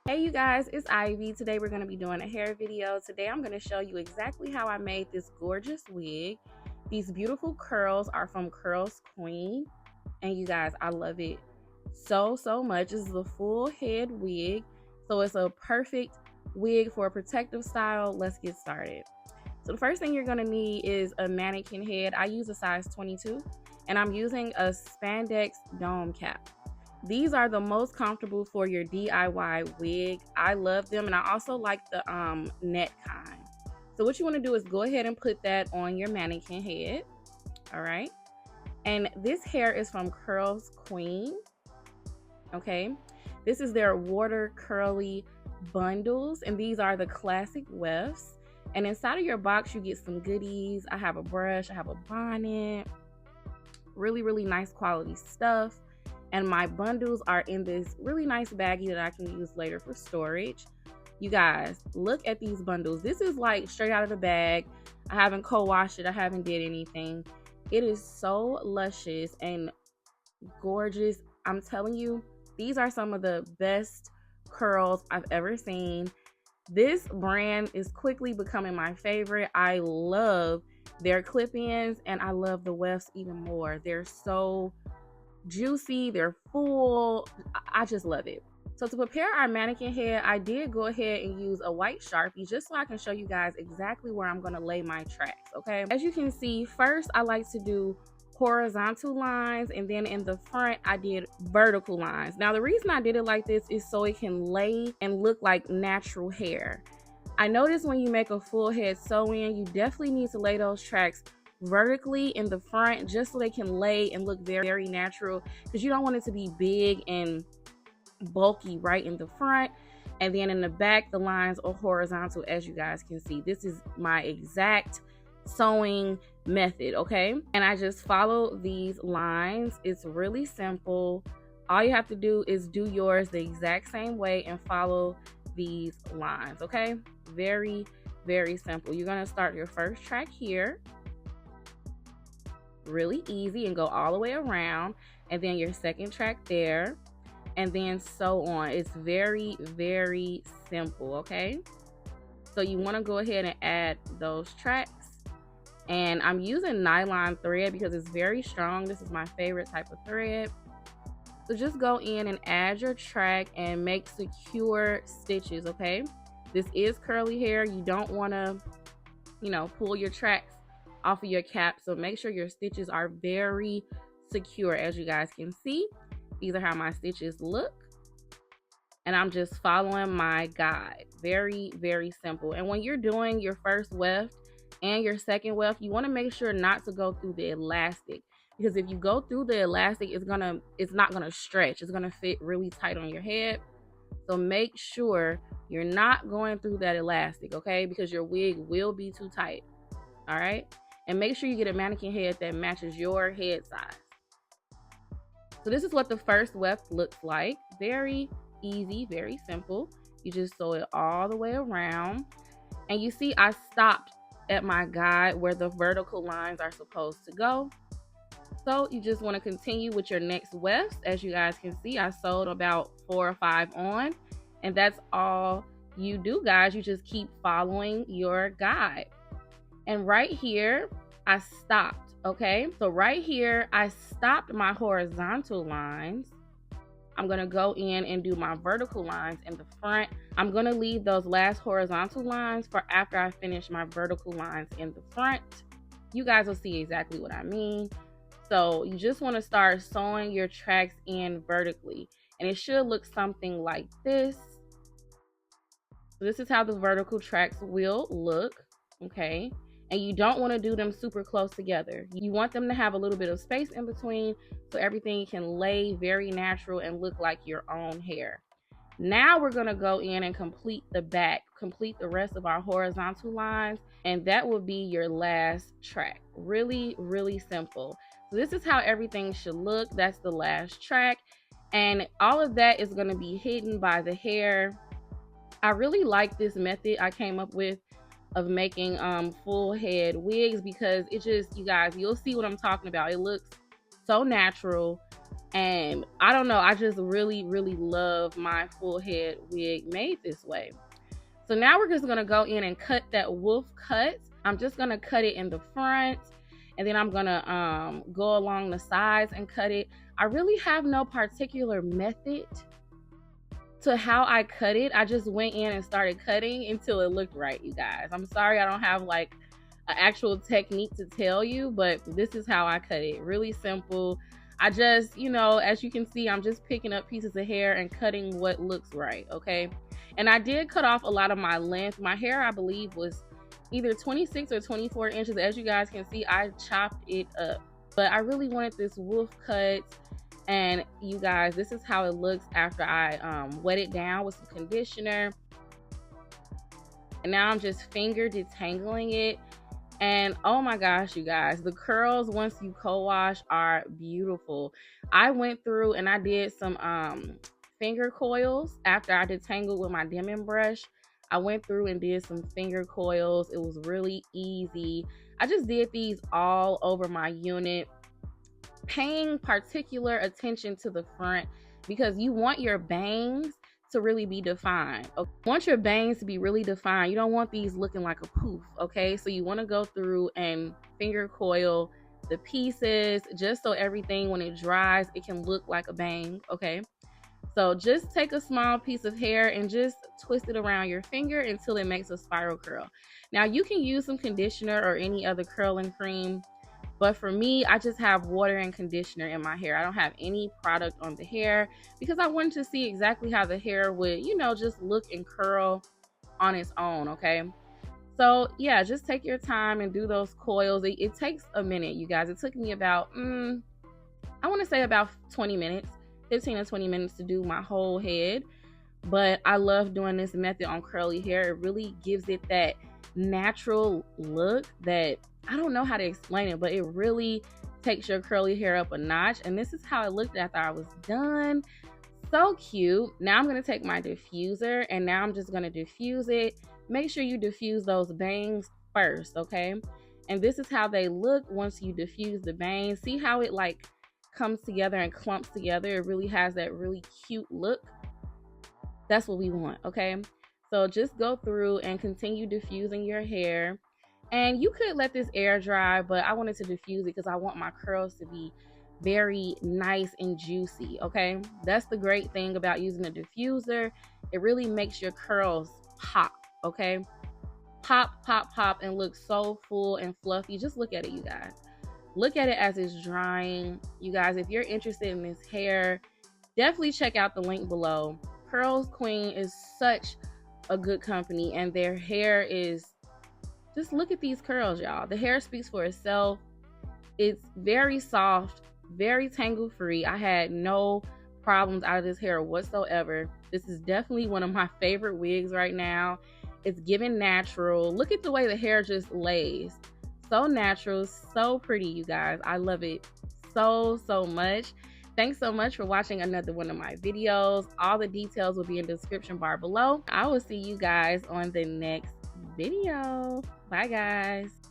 Hey you guys, it's Ivy. Today we're going to be doing a hair video. Today I'm going to show you exactly how I made this gorgeous wig. These beautiful curls are from Curlsqueen, and you guys, I love it so much. This is a full head wig, so it's a perfect wig for a protective style. Let's get started. So the first thing you're going to need is a mannequin head. I use a size 22, and I'm using a spandex dome cap. These are the most comfortable for your DIY wig. I love them, and I also like the net kind. So what you want to do is go ahead and put that on your mannequin head. All right. And this hair is from Curlsqueen. Okay. This is their water curly bundles, and these are the classic wefts. And inside of your box, you get some goodies. I have a brush, I have a bonnet, really nice quality stuff. And my bundles are in this really nice baggie that I can use later for storage. You guys, look at these bundles. This is like straight out of the bag. I haven't co-washed it. I haven't did anything. It is so luscious and gorgeous. I'm telling you, these are some of the best curls I've ever seen. This brand is quickly becoming my favorite. I love their clip-ins, and I love the wefts even more. They're so juicy, they're full. I just love it. So to prepare our mannequin head, I did go ahead and use a white Sharpie just so I can show you guys exactly where I'm going to lay my tracks. Okay, as you can see, first I like to do horizontal lines, and then in the front I did vertical lines. Now the reason I did it like this is so it can lay and look like natural hair. I noticed when you make a full head sew-in, you definitely need to lay those tracks vertically in the front just so they can lay and look very natural, because you don't want it to be big and bulky right in the front, and then in the back the lines are horizontal. As you guys can see, this is my exact sewing method. Okay, and I just follow these lines. It's really simple. All you have to do is do yours the exact same way and follow these lines. Okay, very simple. You're going to start your first track here, really easy, and go all the way around, and then your second track there, and then so on. It's very simple. Okay, so you want to go ahead and add those tracks, and I'm using nylon thread because it's very strong. This is my favorite type of thread. So just go in and add your track and make secure stitches. Okay, this is curly hair. You don't want to, pull your tracks off of your cap, so make sure your stitches are very secure. As you guys can see, these are how my stitches look, and I'm just following my guide. Very simple. And when you're doing your first weft and your second weft, you want to make sure not to go through the elastic, because if you go through the elastic, it's not gonna stretch. It's gonna fit really tight on your head. So make sure you're not going through that elastic, okay, because your wig will be too tight. All right, and make sure you get a mannequin head that matches your head size. So this is what the first weft looks like. Very easy, very simple. You just sew it all the way around, and you see I stopped at my guide where the vertical lines are supposed to go. So you just want to continue with your next wefts. As you guys can see, I sewed about 4 or 5 on, and that's all you do, guys. You just keep following your guide. And right here, I stopped, okay? So right here, I stopped my horizontal lines. I'm gonna go in and do my vertical lines in the front. I'm gonna leave those last horizontal lines for after I finish my vertical lines in the front. You guys will see exactly what I mean. So you just wanna start sewing your tracks in vertically, and it should look something like this. So this is how the vertical tracks will look, okay? And you don't want to do them super close together. You want them to have a little bit of space in between so everything can lay very natural and look like your own hair. Now we're going to go in and complete the back, complete the rest of our horizontal lines, and that will be your last track. Really simple. So this is how everything should look. That's the last track, and all of that is going to be hidden by the hair. I really like this method I came up with of making full head wigs, because it just, you guys, you'll see what I'm talking about. It looks so natural, And I don't know, I just really love my full head wig made this way. So now we're just gonna go in and cut that wolf cut. I'm just gonna cut it in the front, and then I'm gonna go along the sides and cut it. I really have no particular method to how I cut it. I just went in and started cutting until it looked right, you guys. I'm sorry I don't have like an actual technique to tell you, but this is how I cut it. Really simple. I just, you know, as you can see, I'm just picking up pieces of hair and cutting what looks right, okay? And I did cut off a lot of my length. My hair, I believe, was either 26 or 24 inches. As you guys can see, I chopped it up. But I really wanted this wolf cut. And you guys, this is how it looks after I wet it down with some conditioner. And now I'm just finger detangling it. And oh my gosh, you guys, the curls once you co-wash are beautiful. I went through and I did some finger coils after I detangled with my Denman brush. I went through and did some finger coils. It was really easy. I just did these all over my unit, paying particular attention to the front because you want your bangs to really be defined. Okay? You want your bangs to be really defined. You don't want these looking like a poof, okay? So you want to go through and finger coil the pieces just so everything, when it dries, it can look like a bang, okay? So just take a small piece of hair and just twist it around your finger until it makes a spiral curl. Now you can use some conditioner or any other curling cream, but for me, I just have water and conditioner in my hair. I don't have any product on the hair because I wanted to see exactly how the hair would, you know, just look and curl on its own, okay? So yeah, just take your time and do those coils. It takes a minute, you guys. It took me about, I want to say about 20 minutes, 15 to 20 minutes to do my whole head. But I love doing this method on curly hair. It really gives it that natural look that, I don't know how to explain it, but it really takes your curly hair up a notch. And this is how it looked after I was done. So cute. Now I'm going to take my diffuser and now I'm just going to diffuse it. Make sure you diffuse those bangs first, okay? And this is how they look once you diffuse the bangs. See how it like comes together and clumps together? It really has that really cute look. That's what we want, okay? So just go through and continue diffusing your hair. And you could let this air dry, but I wanted to diffuse it because I want my curls to be very nice and juicy, okay? That's the great thing about using a diffuser. It really makes your curls pop, okay? Pop, pop, pop, and look so full and fluffy. Just look at it, you guys. Look at it as it's drying. You guys, if you're interested in this hair, definitely check out the link below. Curlsqueen is such a good company, and their hair is, just look at these curls, y'all. The hair speaks for itself. It's very soft, very tangle free. I had no problems out of this hair whatsoever. This is definitely one of my favorite wigs right now. It's giving natural. Look at the way the hair just lays. So natural, so pretty, you guys. I love it so much. Thanks so much for watching another one of my videos. All the details will be in the description bar below. I will see you guys on the next video. Bye, guys.